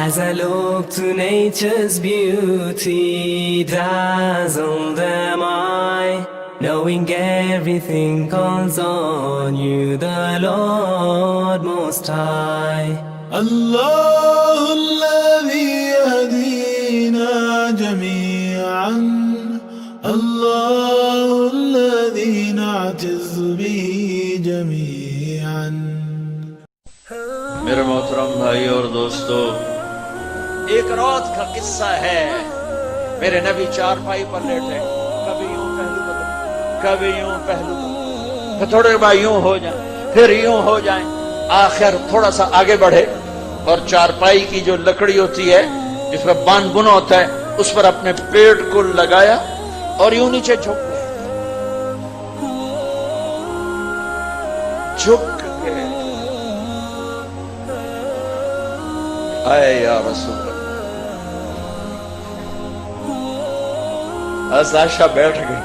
As I look to nature's beauty, dazzled am I, knowing everything calls on you, the Lord Most High. الله الذي يهدينا جميعا، الله الذي نعتز به جميعا. میرے محترم بھائی اور دوستو، ایک رات کا قصہ ہے. میرے نبی چارپائی پر لیٹے، کبھی یوں پہلو بدل، کبھی یوں پہلو بدل، پھر تھوڑے بعد یوں ہو جائیں، پھر یوں ہو جائیں. آخر تھوڑا سا آگے بڑھے اور چارپائی کی جو لکڑی ہوتی ہے جس پر باندھ بنا ہوتا ہے اس پر اپنے پیٹ کو لگایا اور یوں نیچے جھک گئے. جھک گئے. اے یا رسول اللہ. عائشہ بیٹھ گئی.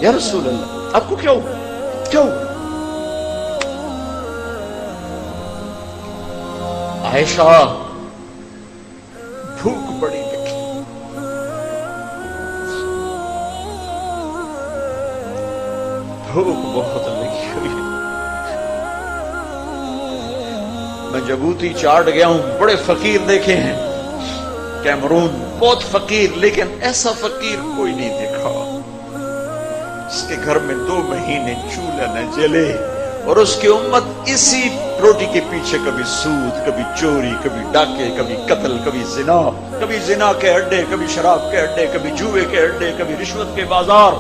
یا رسول اللہ، آپ کو کیا ہوا؟ کیا ہوا؟ عائشہ، بھوک بڑی لگی. بھوک بہت لگی ہوئی. میں جبوتی چاٹ گیا ہوں. بڑے فقیر دیکھے ہیں کیمرون، بہت فقیر، لیکن ایسا فقیر کوئی نہیں دیکھا جس کے گھر میں 2 مہینے چولہا نہ جلے اور اس کی امت اسی روٹی کے پیچھے کبھی سود، کبھی چوری، کبھی ڈاکے، کبھی قتل، کبھی زنا کے اڈے، کبھی شراب کے اڈے، کبھی جوئے کے اڈے، کبھی رشوت کے بازار،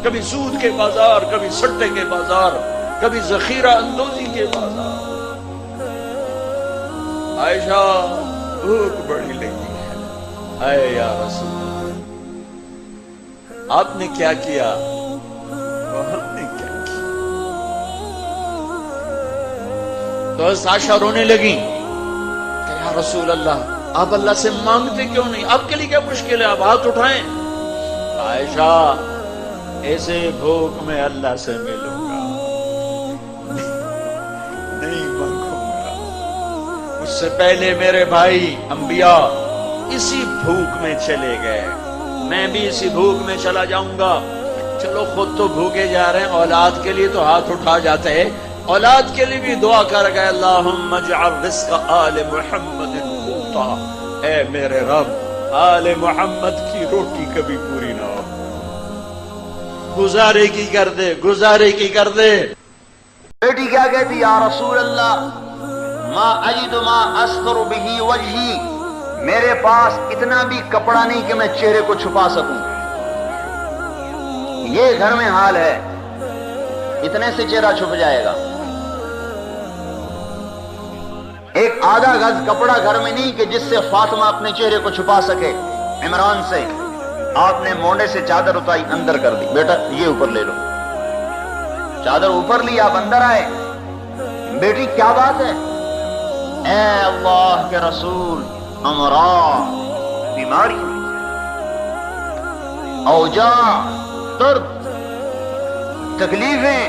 کبھی سود کے بازار، کبھی سٹے کے بازار، کبھی ذخیرہ اندوزی کے بازار. عائشہ، بھوک بڑی لگی ہے. اے یا رسول، آپ نے کیا کیا؟ ہم نے کیا کیا؟ تو عائشہ رونے لگی کہ یا رسول اللہ، آپ اللہ سے مانگتے کیوں نہیں؟ آپ کے لیے کیا مشکل ہے؟ آپ ہاتھ اٹھائیں. عائشہ، ایسے بھوک میں اللہ سے ملوں گا نہیں مانگوں گا. اس سے پہلے میرے بھائی انبیاء اسی بھوک میں چلے گئے، میں بھی اسی بھوک میں چلا جاؤں گا. چلو خود تو بھوکے جا رہے ہیں، اولاد کے لیے تو ہاتھ اٹھا جاتے ہیں. اولاد کے لیے بھی دعا کر گئے، اللہم اجعل رزق آل محمد قوتا. اے میرے رب، آل محمد کی روٹی کبھی پوری نہ ہو. گزارے کی کر دے، گزارے کی کر دے. بیٹی کیا کہتی؟ یا رسول اللہ، ما اجد ما استر به وجہی، میرے پاس اتنا بھی کپڑا نہیں کہ میں چہرے کو چھپا سکوں. یہ گھر میں حال ہے، اتنے سے چہرہ چھپ جائے گا. ایک آدھا گز کپڑا گھر میں نہیں کہ جس سے فاطمہ اپنے چہرے کو چھپا سکے. عمران سے آپ نے مونڈے سے چادر اتاری، اندر کر دی. بیٹا یہ اوپر لے لو. چادر اوپر لی، آپ اندر آئے. بیٹی کیا بات ہے؟ اے اللہ کے رسول، امراض، بیماری، اوجاع، درد، تکلیفیں،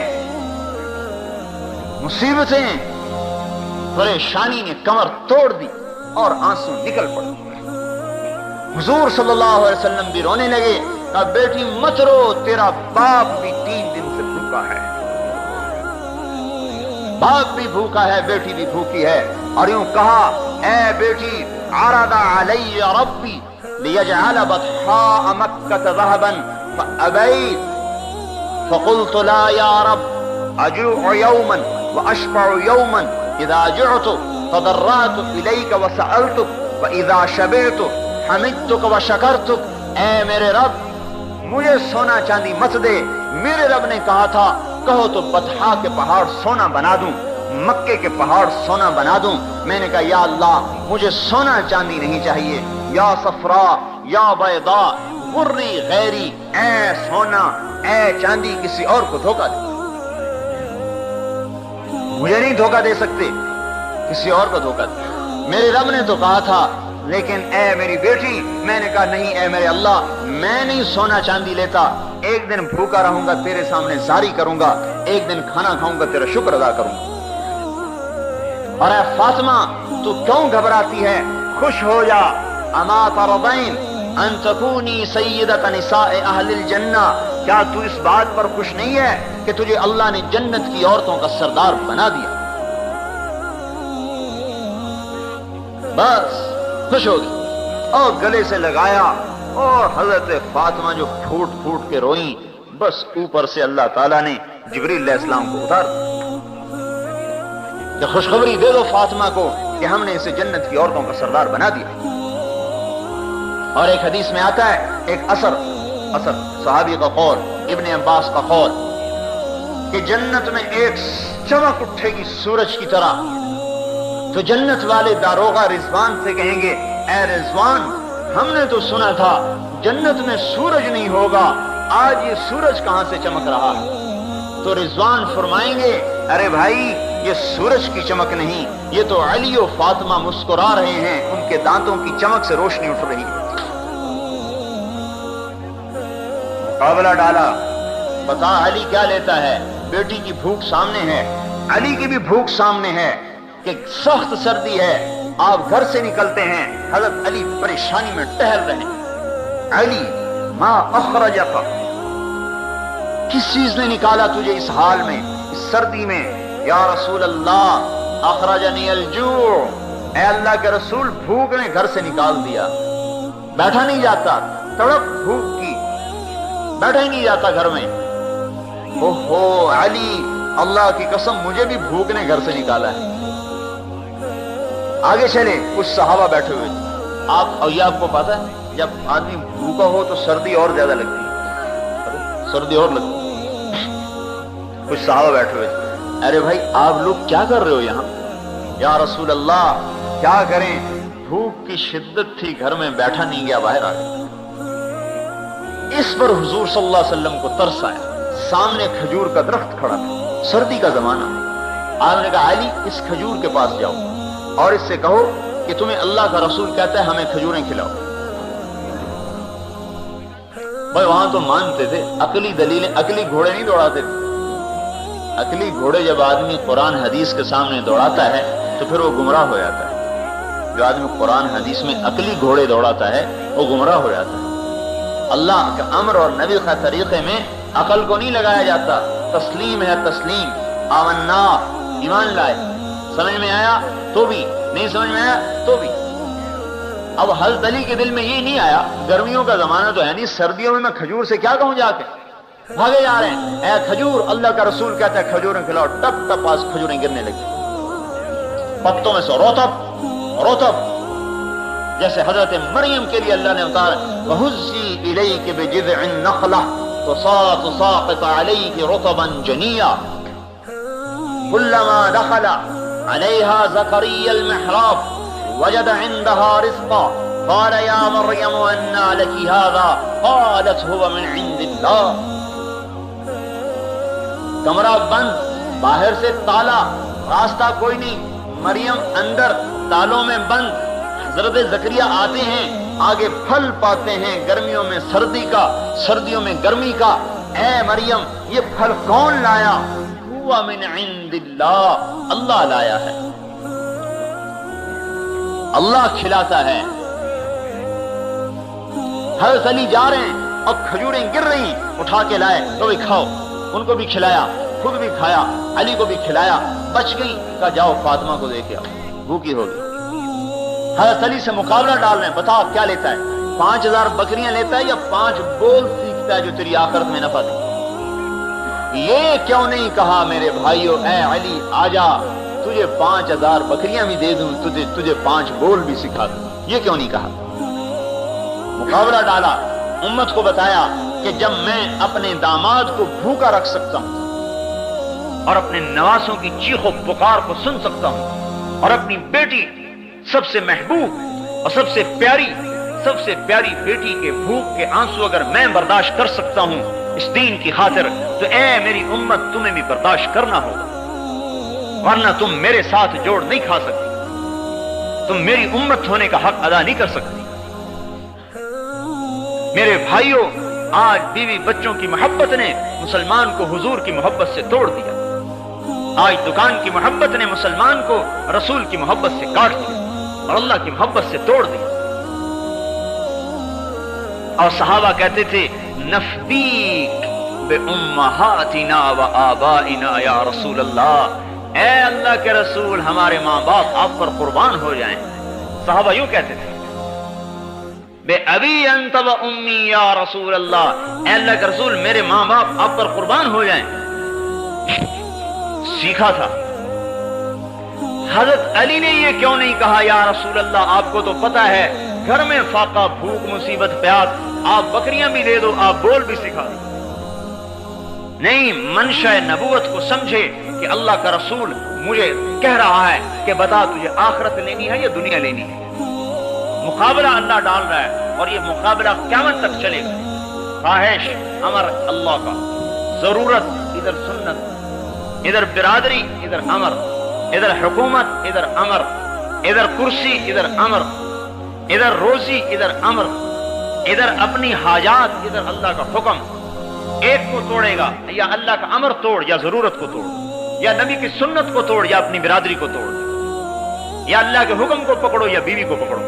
مصیبتیں، پریشانی نے کمر توڑ دی اور آنسو نکل پڑے. حضور صلی اللہ علیہ وسلم بھی رونے لگے. کہا بیٹی مت رو، تیرا باپ بھی 3 دن سے بھوکا ہے. باپ بھی بھوکا ہے، بیٹی بھی بھوکی ہے. اور یوں کہا، اے بیٹی، عرض علی ربی لیجعل بطحاء مکہ ذهبا فابیت فقلت لا یا رب اجوع یوما واشبع یوما اذا جعت تضرعت الیک وسألتک واذا شبعت حمدتک وشکرتک. اے میرے رب، مجھے سونا چاندی مت دے. میرے رب نے کہا تھا کہو تو بطحا کے پہاڑ سونا بنا دوں، مکے کے پہاڑ سونا بنا دوں. میں نے کہا یا اللہ، مجھے سونا چاندی نہیں چاہیے. یا صفرا یا بیضا غری غیری، اے سونا اے چاندی کسی اور کو دھوکہ دے، مجھے نہیں دھوکہ دے سکتے، کسی اور کو دھوکہ دے. میرے رب نے تو کہا تھا، لیکن اے میری بیٹی، میں نے کہا نہیں اے میرے اللہ، میں نہیں سونا چاندی لیتا. ایک دن بھوکا رہوں گا، تیرے سامنے زاری کروں گا. ایک دن کھانا کھاؤں گا، تیرا شکر ادا کروں گا. اور اے فاطمہ، تو کیوں گھبراتی ہے؟ خوش ہو جا اما ترضین ان تکونی سیدۃ نساء اہل الجنہ، کیا تو اس بات پر خوش نہیں ہے کہ تجھے اللہ نے جنت کی عورتوں کا سردار بنا دیا؟ بس خوش ہو گئی اور گلے سے لگایا، اور حضرت فاطمہ جو پھوٹ پھوٹ کے روئیں، بس اوپر سے اللہ تعالیٰ نے جبریل علیہ السلام کو اتار کہ خوشخبری دے دو فاطمہ کو کہ ہم نے اسے جنت کی عورتوں کا سردار بنا دیا۔ اور ایک حدیث میں آتا ہے، ایک اثر صحابی کا قول، ابن عباس کا قول، کہ جنت میں ایک چمک اٹھے گی سورج کی طرح، تو جنت والے داروغہ رضوان سے کہیں گے اے رضوان، ہم نے تو سنا تھا جنت میں سورج نہیں ہوگا، آج یہ سورج کہاں سے چمک رہا ہے؟ تو رضوان فرمائیں گے ارے بھائی یہ سورج کی چمک نہیں، یہ تو علی و فاطمہ مسکرا رہے ہیں، ان کے دانتوں کی چمک سے روشنی اٹھ رہی ہے۔ مقابلہ ڈالا، بتا علی کیا لیتا ہے؟ بیٹی کی بھوک سامنے ہے، علی کی بھی بھوک سامنے ہے کہ سخت سردی ہے، آپ گھر سے نکلتے ہیں، حضرت علی پریشانی میں ٹہل رہے ہیں۔ علی ما اخرجک، کس چیز نے نکالا تجھے اس حال میں، اس سردی میں؟ یا رسول اللہ اخرجنی الجوع، اے اللہ کے رسول بھوک نے گھر سے نکال دیا، بیٹھا نہیں جاتا، تڑپ بھوک کی، بیٹھا ہی نہیں جاتا گھر میں۔ اوہو علی، اللہ کی قسم مجھے بھی بھوک نے گھر سے نکالا ہے۔ آگے چلے، کچھ صحابہ بیٹھے ہوئے تھے، اور یہ آپ کو پتا ہے جب آدمی بھوکا ہو تو سردی اور زیادہ لگتی ہے، سردی اور لگتی ہے۔ کچھ صحابہ بیٹھے ہوئے تھے، ارے بھائی آپ لوگ کیا کر رہے ہو یہاں؟ یا رسول اللہ کیا کریں، بھوک کی شدت تھی، گھر میں بیٹھا نہیں گیا، باہر آ گیا۔ اس پر حضور صلی اللہ علیہ وسلم کو ترس آیا، سامنے کھجور کا درخت کھڑا تھا، سردی کا زمانہ، آپ نے کہا علی اس کھجور کے پاس جاؤ اور اس سے کہو کہ تمہیں اللہ کا رسول کہتا ہے ہمیں کھجوریں کھلاؤ۔ بھائی وہاں تو مانتے تھے، عقلی دلیلیں، عقلی گھوڑے نہیں دوڑاتے تھے۔ عقلی گھوڑے جب آدمی قرآن حدیث کے سامنے دوڑاتا ہے تو پھر وہ گمراہ ہو جاتا ہے۔ جو آدمی قرآن حدیث میں عقلی گھوڑے دوڑاتا ہے وہ گمراہ ہو جاتا ہے۔ اللہ کے امر اور نبی کے طریقے میں عقل کو نہیں لگایا جاتا، تسلیم ہے تسلیم، آمنا، ایمان لائے، سمجھ میں آیا تو بھی، نہیں سمجھ میں آیا تو بھی۔ اب حضرت علی کے دل میں یہ نہیں آیا، گرمیوں کا زمانہ تو ہے نہیں، سردیوں میں کھجور سے کیا کہوں جا کے، بھاگے جا رہے ہیں، اے کھجور اللہ کا رسول کہتا ہے کھجوریں کھلاؤ، ٹپ ٹپ پاس کھجوریں گرنے لگی، پتوں میں سے روتب، جیسے حضرت مریم کے لیے اللہ نے اتارا وَهُزِّي إِلَيْكِ بِجِذْعِ النَّخْلَةِ تُسَاقِطُ عَلَيْكِ رُطَبًا جَنِيًّا كُلَّمَا دَخَلَ عَلَيْهَا زَكَرِيَّا الْمِحْرَابَ وَجَدَ عِندَهَا رِزْقًا قَالَ يَا مَرْيَمُ أَنَّىٰ لَكِ هَٰذَا قَالَتْ هُوَ مِنْ عِندِ اللَّهِ۔ کمرہ بند، باہر سے تالا، راستہ کوئی نہیں، مریم اندر تالوں میں بند، حضرت زکریا آتے ہیں، آگے پھل پاتے ہیں، گرمیوں میں سردی کا، سردیوں میں گرمی کا، اے مریم یہ پھل کون لایا؟ ہوا من عند اللہ، اللہ لایا ہے، اللہ کھلاتا ہے۔ حضرت علی جا رہے ہیں اور کھجوریں گر رہی، اٹھا کے لائے، تو بھی کھاؤ، ان کو بھی کھلایا، خود بھی کھایا، علی کو بھی کھلایا، بچ گئی، کہا جاؤ فاطمہ کو دے کے آؤ، بھوکی ہو گئی۔ حضرت علی سے مقابلہ ڈال رہے ہیں، بتاؤ کیا لیتا ہے، 5000 بکریاں لیتا ہے یا 5 بول سیکھتا ہے جو تیری آخرت میں نفع دے؟ یہ کیوں نہیں کہا میرے بھائیو اے علی آجا، تجھے 5000 بکریاں بھی دے دوں، تجھے 5 بول بھی سکھا دوں، یہ کیوں نہیں کہا؟ مقابلہ ڈالا، امت کو بتایا کہ جب میں اپنے داماد کو بھوکا رکھ سکتا ہوں اور اپنے نواسوں کی چیخ و پکار کو سن سکتا ہوں اور اپنی بیٹی سب سے محبوب اور سب سے پیاری بیٹی کے بھوک کے آنسو اگر میں برداشت کر سکتا ہوں اس دین کی خاطر، تو اے میری امت تمہیں بھی برداشت کرنا ہوگا، ورنہ تم میرے ساتھ جوڑ نہیں کھا سکتی، تم میری امت ہونے کا حق ادا نہیں کر سکتی۔ میرے بھائیوں، آج بیوی بچوں کی محبت نے مسلمان کو حضور کی محبت سے توڑ دیا، آج دکان کی محبت نے مسلمان کو رسول کی محبت سے کاٹ دیا۔ اور اللہ کی محبت سے توڑ دیا. اور صحابہ کہتے تھے نفدیک بأمہاتنا و آبائنا یا رسول اللہ، اے اللہ کے رسول ہمارے ماں باپ آپ پر قربان ہو جائیں. صحابہ یوں کہتے تھے بے ابی انت و امی یا رسول اللہ، اے اللہ کے رسول میرے ماں باپ آپ پر قربان ہو جائیں. سیکھا تھا. حضرت علی نے یہ کیوں نہیں کہا یا رسول اللہ آپ کو تو پتا ہے گھر میں فاقہ بھوک مصیبت پیاس، آپ بکریاں بھی دے دو آپ بول بھی سکھا دو. نہیں، منشا نبوت کو سمجھے کہ اللہ کا رسول مجھے کہہ رہا ہے کہ بتا تجھے آخرت لینی ہے یا دنیا لینی ہے. مقابلہ اللہ ڈال رہا ہے اور یہ مقابلہ قیامت تک چلے گا. خواہش امر اللہ کا، ضرورت ادھر سنت، ادھر برادری ادھر امر، ادھر حکومت ادھر امر، ادھر کرسی ادھر امر، ادھر روزی ادھر امر، ادھر اپنی حاجات ادھر اللہ کا حکم. ایک کو توڑے گا یا اللہ کا امر توڑ یا ضرورت کو توڑ، یا نبی کی سنت کو توڑ یا اپنی برادری کو توڑ، یا اللہ کے حکم کو پکڑو یا بیوی کو پکڑو،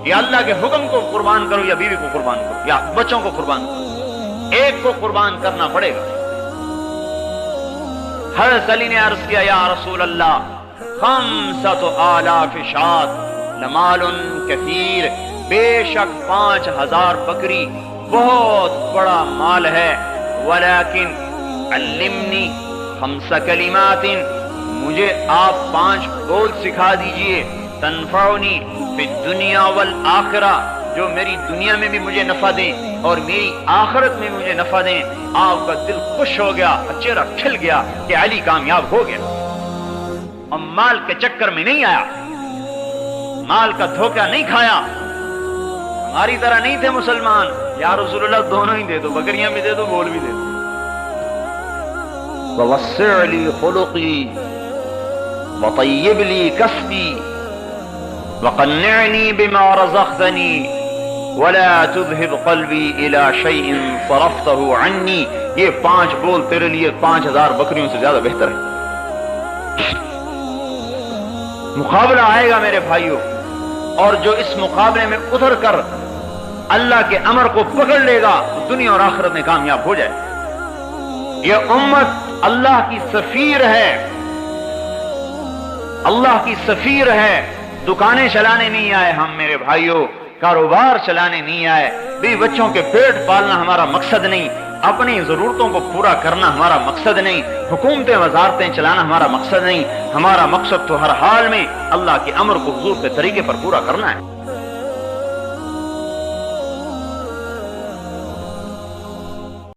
یا اللہ کے حکم کو قربان کرو یا بیوی کو قربان کرو یا بچوں کو قربان کرو. ایک کو قربان کرنا پڑے گا. حضرت علی نے عرض کیا یا رسول اللہ 5,000 شاۃ لمال کثیر، بے شک 5,000 بکری بہت بڑا مال ہے. ولیکن علمنی 5 کلمات، مجھے آپ 5 بول سکھا دیجئے، تنفعنی فی الدنیا والآخرہ، جو میری دنیا میں بھی مجھے نفع دیں اور میری آخرت میں مجھے نفع دیں. آپ کا دل خوش ہو گیا، چہرہ کھل گیا کہ علی کامیاب ہو گیا. اور مال کے چکر میں نہیں آیا، مال کا دھوکہ نہیں کھایا. ہماری طرح نہیں تھے مسلمان، یا رسول اللہ دونوں ہی دے دو، بکریاں بھی دے دو بول بھی دے دو. ووسع لی خلقی وطیب لی کسبی وقنعنی بما رزقتنی ولا تذهب قلبی الى شیء صرفته عنی. یہ 5 بول تیرے لیے 5,000 بکریوں سے زیادہ بہتر ہے. مقابلہ آئے گا میرے بھائیوں، اور جو اس مقابلے میں اتر کر اللہ کے امر کو پکڑ لے گا دنیا اور آخرت میں کامیاب ہو جائے. یہ امت اللہ کی سفیر ہے، اللہ کی سفیر ہے. دکانیں چلانے نہیں آئے ہم میرے بھائیوں، کاروبار چلانے نہیں آئے، بیوی بچوں کے پیٹ پالنا ہمارا مقصد نہیں، اپنی ضرورتوں کو پورا کرنا ہمارا مقصد نہیں، حکومتیں وزارتیں چلانا ہمارا مقصد نہیں. ہمارا مقصد تو ہر حال میں اللہ کے امر کو حضور کے طریقے پر پورا کرنا ہے.